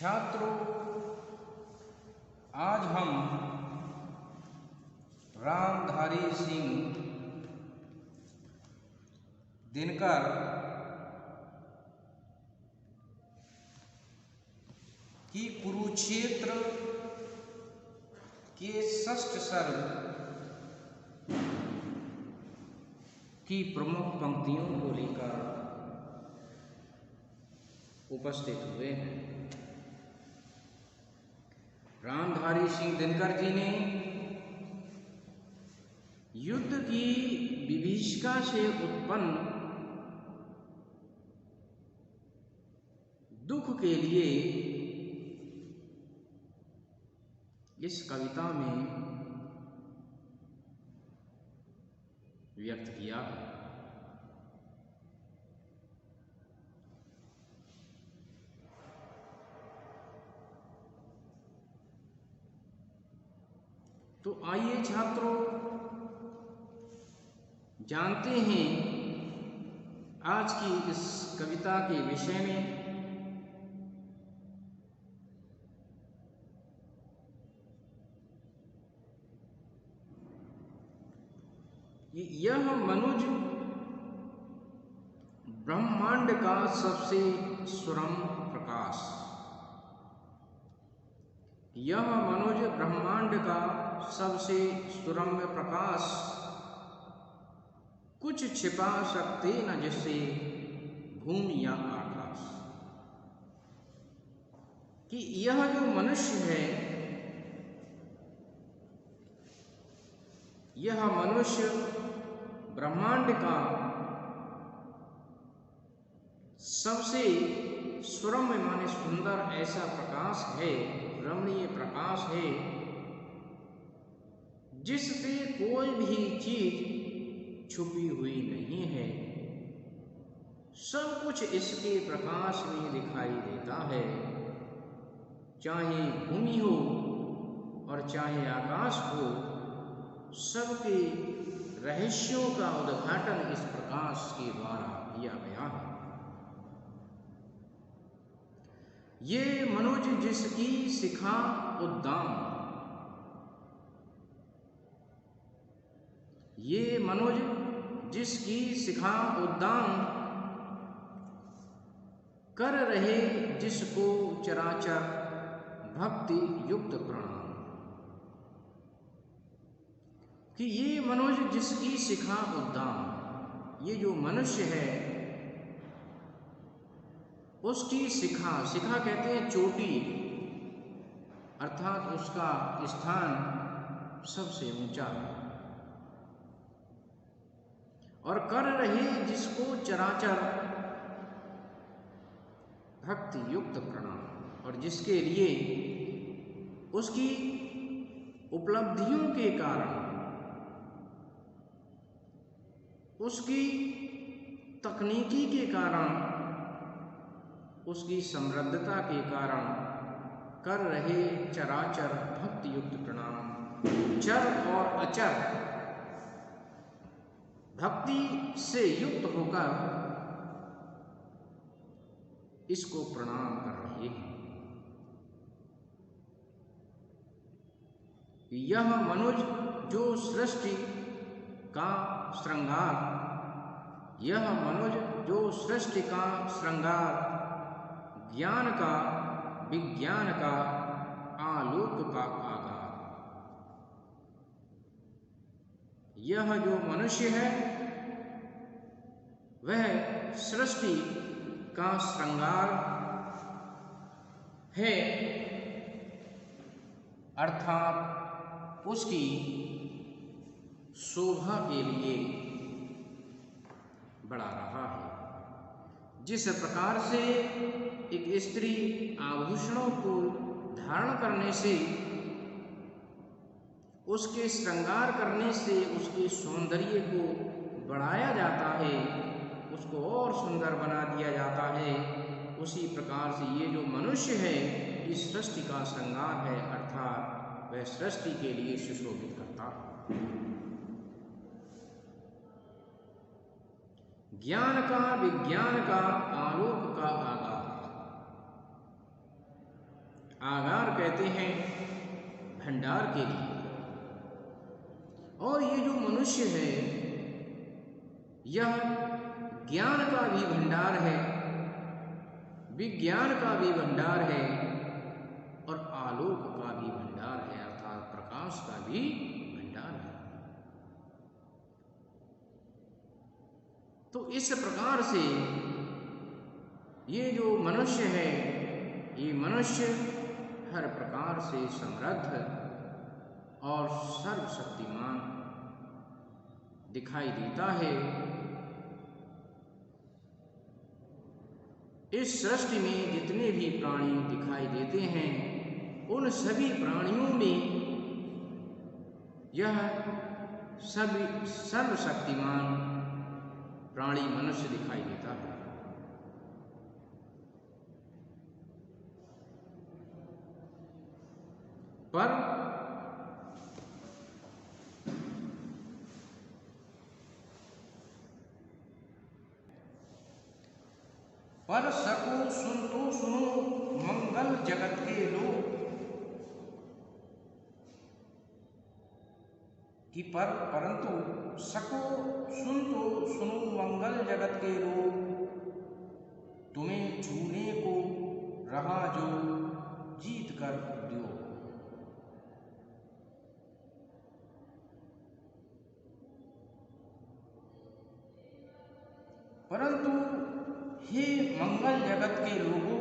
छात्रों, आज हम रामधारी सिंह दिनकर की कुरुक्षेत्र के षष्ठ सर्ग की प्रमुख पंक्तियों को लेकर उपस्थित हुए हैं। रामधारी सिंह दिनकर जी ने युद्ध की विभीषिका से उत्पन्न दुख के लिए इस कविता में व्यक्त किया है। तो आइए छात्रों, जानते हैं आज की इस कविता के विषय में। यह मनुज ब्रह्मांड का सबसे सुरम प्रकाश, यह मनुज ब्रह्मांड का सबसे सुरम्य प्रकाश, कुछ छिपा सकते न जिससे भूमि या आकाश। कि यह जो मनुष्य है, यह मनुष्य ब्रह्मांड का सबसे सुरम्य माने सुंदर ऐसा प्रकाश है, रमणीय प्रकाश है, जिससे कोई भी चीज छुपी हुई नहीं है। सब कुछ इसके प्रकाश में दिखाई देता है, चाहे भूमि हो और चाहे आकाश हो। सबके रहस्यों का उद्घाटन इस प्रकाश के द्वारा किया गया है। ये मनुज जिसकी शिखा उद्दाम, ये मनुज जिसकी शिखा उद्दाम, कर रहे जिसको चराचर भक्ति युक्त प्रणाम। कि ये मनुज जिसकी शिखा उद्दाम, ये जो मनुष्य है उसकी शिखा, शिखा कहते हैं चोटी, अर्थात उसका स्थान सबसे ऊंचा है। और कर रहे जिसको चराचर भक्ति युक्त प्रणाम, और जिसके लिए उसकी उपलब्धियों के कारण, उसकी तकनीकी के कारण, उसकी समृद्धता के कारण कर रहे चराचर भक्ति युक्त प्रणाम। चर और अचर भक्ति से युक्त होकर इसको प्रणाम कर रहे हैं। यह मनुज जो सृष्टि का श्रृंगार, यह मनुज जो सृष्टि का श्रृंगार, ज्ञान का विज्ञान का आलोक का आधार। यह जो मनुष्य है वह सृष्टि का श्रृंगार है, अर्थात उसकी शोभा के लिए बढ़ा रहा है। जिस प्रकार से एक स्त्री आभूषणों को धारण करने से, उसके श्रृंगार करने से उसके सौंदर्य को बढ़ाया जाता है, उसको और सुंदर बना दिया जाता है, उसी प्रकार से ये जो मनुष्य है इस सृष्टि का श्रृंगार है, अर्थात वह सृष्टि के लिए सुशोभित करता है। ज्ञान का विज्ञान का आलोक का आधार, आगार कहते हैं भंडार के लिए। और ये जो मनुष्य है यह ज्ञान का भी भंडार है, विज्ञान का भी भंडार है और आलोक का भी भंडार है, अर्थात प्रकाश का भी भंडार है। तो इस प्रकार से ये जो मनुष्य है, ये मनुष्य हर प्रकार से समृद्ध और सर्वशक्तिमान दिखाई देता है। इस सृष्टि में जितने भी प्राणी दिखाई देते हैं उन सभी प्राणियों में यह सभी सर्वशक्तिमान प्राणी मनुष्य दिखाई देता है। पर सको सुन तो सुनो मंगल जगत के लोग, कि परंतु सको सुन तो सुनो मंगल जगत के लोग, तुम्हें छूने को रहा जो जीत कर दो। परंतु हे मंगल जगत के लोगों,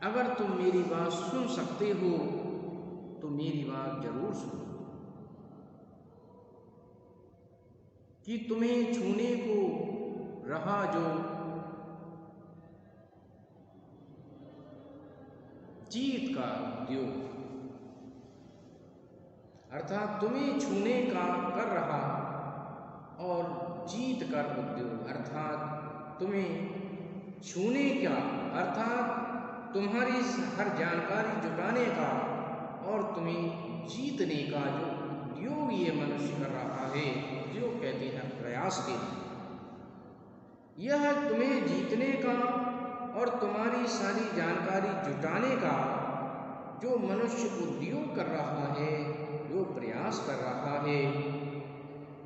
अगर तुम मेरी बात सुन सकते हो तो मेरी बात जरूर सुनो, कि तुम्हें छूने को रहा जो जीत का उद्योग, अर्थात तुम्हें छूने का कर रहा और जीत कर उद्योग, अर्थात तुम्हें छूने का अर्थात तुम्हारी हर जानकारी जुटाने का और तुम्हें जीतने का जो उद्योग ये मनुष्य कर रहा है, जो कहते हैं प्रयास के लिए, यह तुम्हें जीतने का और तुम्हारी सारी जानकारी जुटाने का जो मनुष्य उद्योग कर रहा है, जो प्रयास कर रहा है,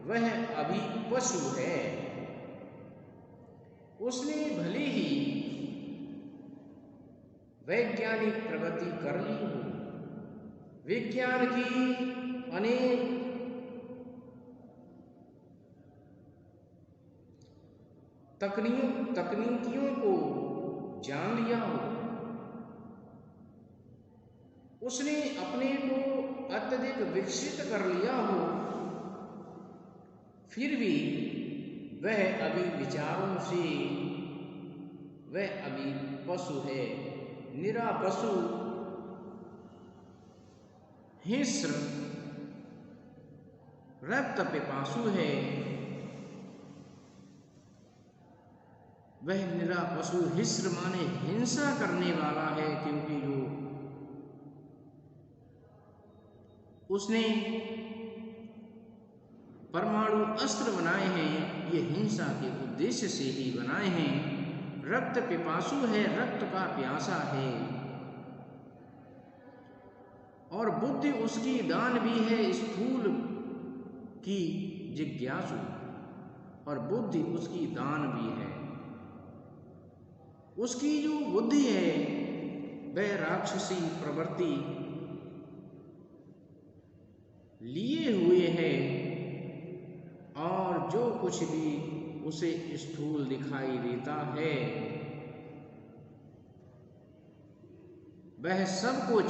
वह अभी पशु है। उसने भले ही वैज्ञानिक प्रगति कर ली हो, विज्ञान की अनेक तकनीकियों को जान लिया हो, उसने अपने को अत्यधिक विकसित कर लिया हो, फिर भी वह अभी विचारों से वह अभी पशु है, निरा पशु, हिंस्र रक्त पिपासु है। वह निरा पशु, हिंस्र माने हिंसा करने वाला है, क्योंकि जो उसने परमाणु अस्त्र बनाए हैं ये हिंसा के उद्देश्य से ही बनाए हैं। रक्त पिपासु है, रक्त का प्यासा है, और बुद्धि उसकी दान भी है, स्थूल की जिज्ञासु, और बुद्धि उसकी दान भी है। उसकी जो बुद्धि है वह राक्षसी प्रवृत्ति लिए हुए है, और जो कुछ भी उसे स्थूल दिखाई देता है वह सब कुछ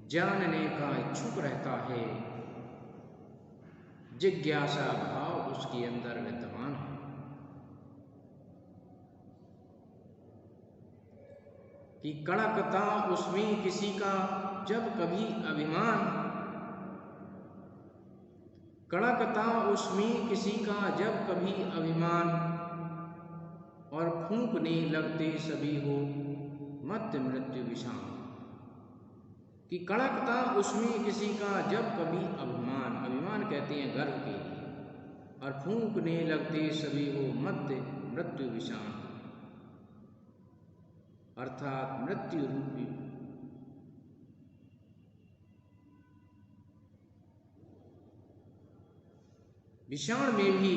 जानने का इच्छुक रहता है। जिज्ञासा भाव उसके अंदर विद्यमान है। कि कड़कता उसमें किसी का जब कभी अभिमान, कड़कता उसमें किसी का जब कभी अभिमान, और फूंकने लगते सभी हो मत मृत्यु विषाम। कि कड़कता उसमें किसी का जब कभी अभिमान, अभिमान कहते हैं गर्व के लिए, और फूंकने लगते सभी वो मध्य मृत्यु विषाण, अर्थात मृत्यु रूपी विषाण में भी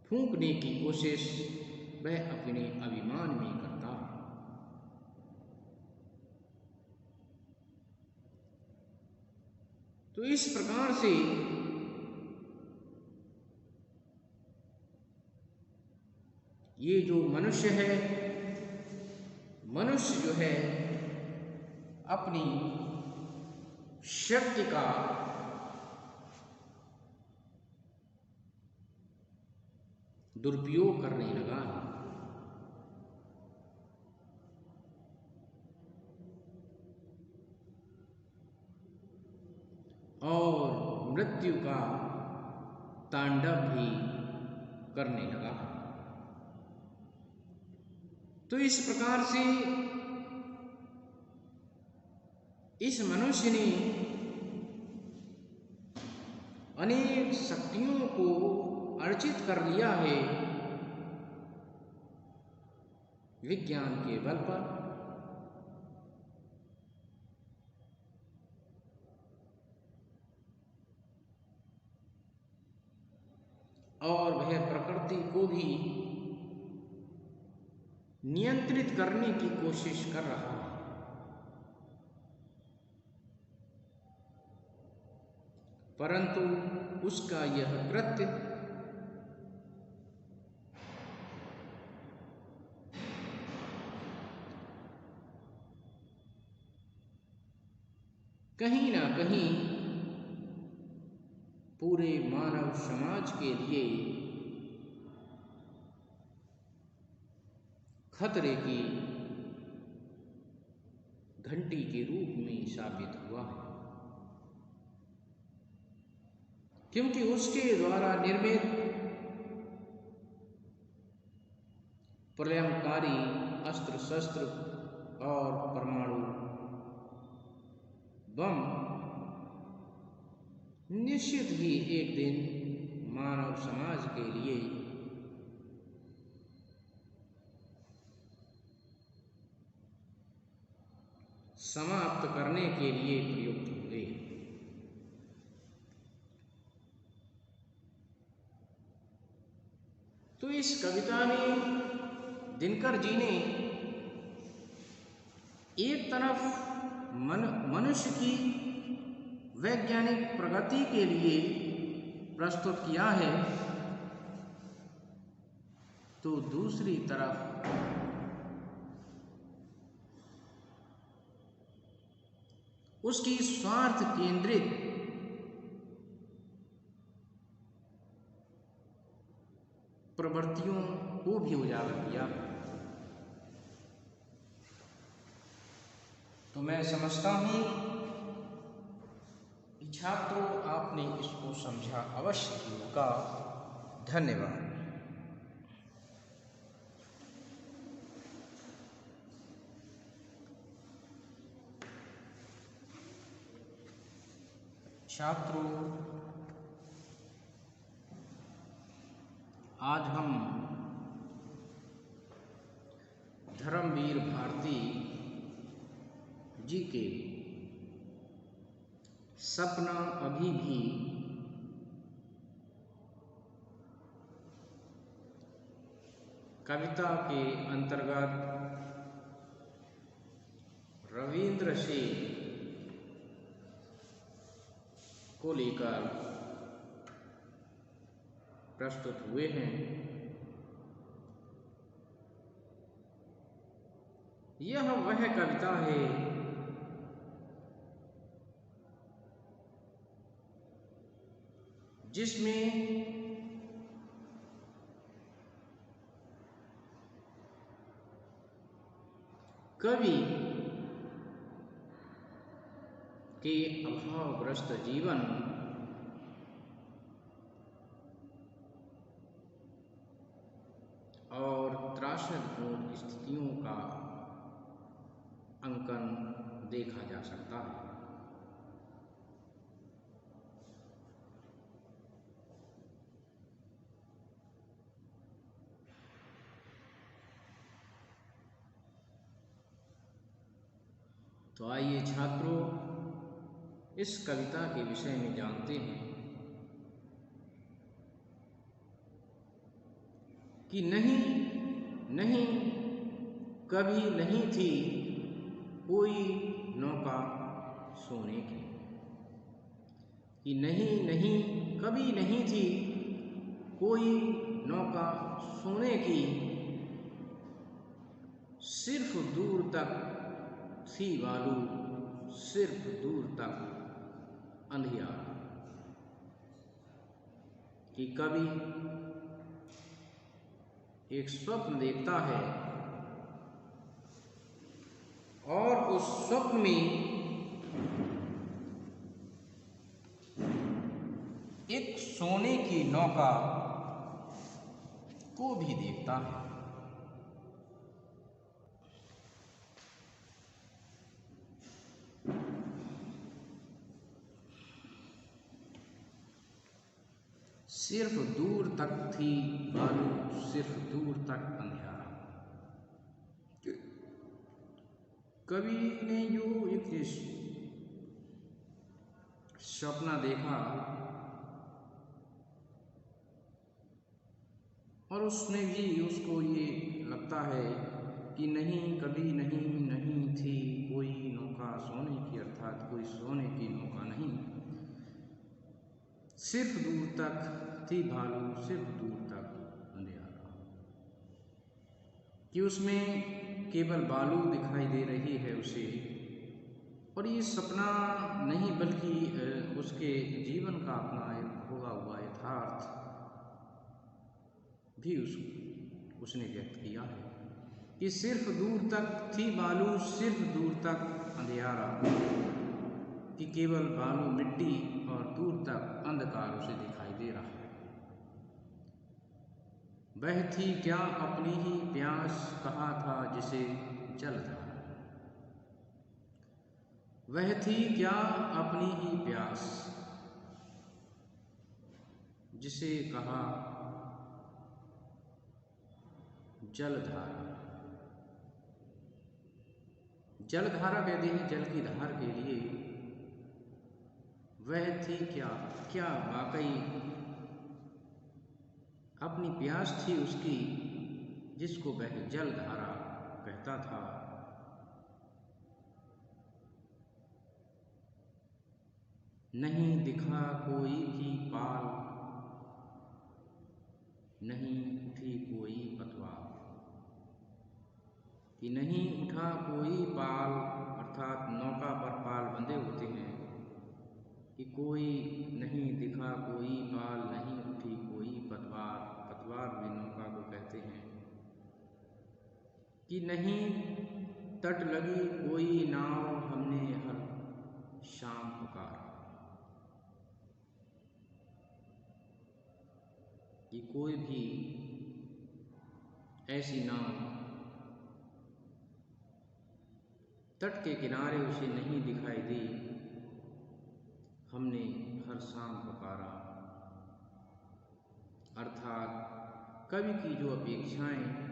फूंकने की कोशिश वह अपने अभिमान में करता है। तो इस प्रकार से ये जो मनुष्य है, मनुष्य जो है अपनी शक्ति का दुरुपयोग करने लगा है। और मृत्यु का तांडव भी करने लगा। तो इस प्रकार से इस मनुष्य ने अनेक शक्तियों को अर्जित कर लिया है विज्ञान के बल पर, और वह प्रकृति को भी नियंत्रित करने की कोशिश कर रहा है। परंतु उसका यह कृत्य कहीं ना कहीं पूरे मानव समाज के लिए खतरे की घंटी के रूप में साबित हुआ है, क्योंकि उसके द्वारा निर्मित प्रलयंकारी अस्त्र शस्त्र और परमाणु बम निश्चित ही एक दिन मानव समाज के लिए समाप्त करने के लिए प्रयुक्त हुए। तो इस कविता में दिनकर जी ने एक तरफ मनुष्य की वैज्ञानिक प्रगति के लिए प्रस्तुत किया है, तो दूसरी तरफ उसकी स्वार्थ केंद्रित प्रवृत्तियों को भी उजागर किया। तो मैं समझता हूं कि छात्रों आपने इसको समझा अवश्य ही होगा। धन्यवाद। छात्रों, आज हम धर्मवीर भारती जी के सपना अभी भी कविता के अंतर्गत रविंद्र से को लेकर प्रस्तुत हुए हैं। यह वह कविता है जिसमें कवि के अभावग्रस्त जीवन और त्रासद और स्थितियों का अंकन देखा जा सकता है। तो आइए छात्रों, इस कविता के विषय में जानते हैं कि नहीं नहीं कभी नहीं थी कोई नौका सोने की। कि नहीं नहीं कभी नहीं थी कोई नौका सोने की, सिर्फ दूर तक थी बालू, सिर्फ दूर तक अंधियारा। कि कवि एक स्वप्न देखता है और उस स्वप्न में एक सोने की नौका को भी देखता है। सिर्फ दूर तक थी बालू, सिर्फ दूर तक अंधियारा। कवि ने जो एक सपना देखा और उसमें भी उसको ये लगता है कि नहीं कभी नहीं नहीं थी कोई नौका सोने की, अर्थात कोई सोने की नौका नहीं, सिर्फ दूर तक थी भालू, सिर्फ दूर तक अंधियारा। कि उसमें केवल बालू दिखाई दे रही है उसे, और ये सपना नहीं बल्कि उसके जीवन का अपना एक भोगा हुआ यथार्थ भी उसने व्यक्त किया है। कि सिर्फ दूर तक थी बालू, सिर्फ दूर तक अंधियारा। कि केवल बालू मिट्टी और दूर तक अंधकार उसे दिखाई दे रहा है। वह थी क्या अपनी ही प्यास, कहा था जिसे जलधारा। वह थी क्या अपनी ही प्यास, जिसे कहा जलधारा। जलधारा कहते हैं जल की धार के लिए। वह थी क्या, क्या वाकई अपनी प्यास थी उसकी, जिसको वह जलधारा कहता था। नहीं दिखा कोई भी पाल, नहीं उठी कोई पतवार। कि नहीं उठा कोई पाल, अर्थात नौका पर पाल बंधे होते हैं। कि कोई नहीं दिखा कोई पाल, नहीं उठी कोई पतवार, पतवार भी नौका को कहते हैं। कि नहीं तट लगी कोई नाव, हमने हर शाम पुकारा। कि कोई भी ऐसी नाव तट के किनारे उसे नहीं दिखाई दी, हमने हर शाम पुकारा। अर्थात कवि की जो अपेक्षाएं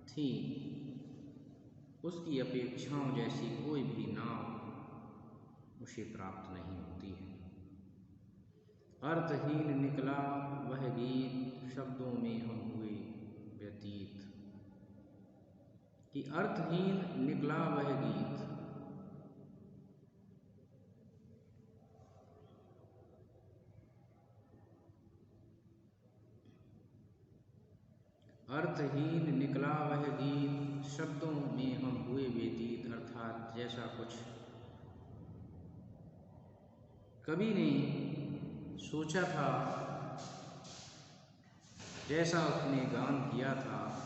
थी, उसकी अपेक्षाओं जैसी कोई भी नाव उसे प्राप्त नहीं होती है। अर्थहीन निकला वह गीत, शब्दों में हम हुए व्यतीत। कि अर्थहीन निकला वह गीत, अर्थहीन निकला वह गीत, शब्दों में हम हुए व्यतीत। अर्थात जैसा कुछ कवि ने सोचा था, जैसा उसने गान किया था,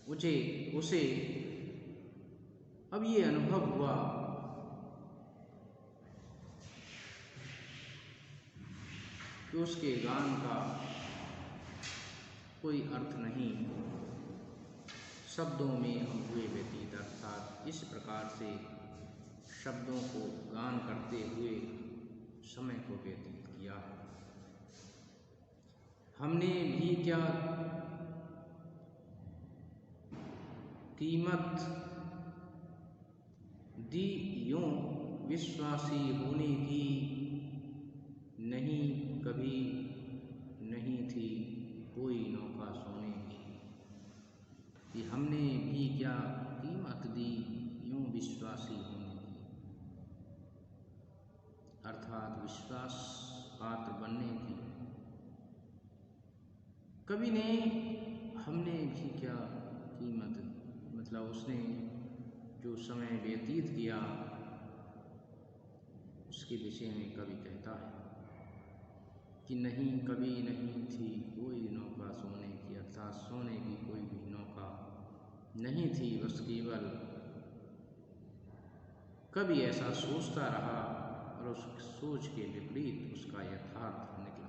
उसे अब ये अनुभव हुआ कि उसके गान का कोई अर्थ नहीं, शब्दों में हम हुए व्यतीत, अर्थात इस प्रकार से शब्दों को गान करते हुए समय को व्यतीत किया। हमने भी क्या कीमत दी यूं विश्वासी होने की, नहीं कभी नहीं थी कोई नौका सोने की। कि हमने भी क्या कीमत दी यूं विश्वासी होने की, अर्थात विश्वास पात्र बनने की। कवि ने हमने भी क्या कीमत, मतलब उसने जो समय व्यतीत किया उसके विषय में कवि कहता है कि नहीं कभी नहीं थी कोई नौका सोने की, अर्थात सोने की कोई भी नौका नहीं थी, बस केवल कवि ऐसा सोचता रहा और उस सोच के विपरीत उसका यथार्थ निकला।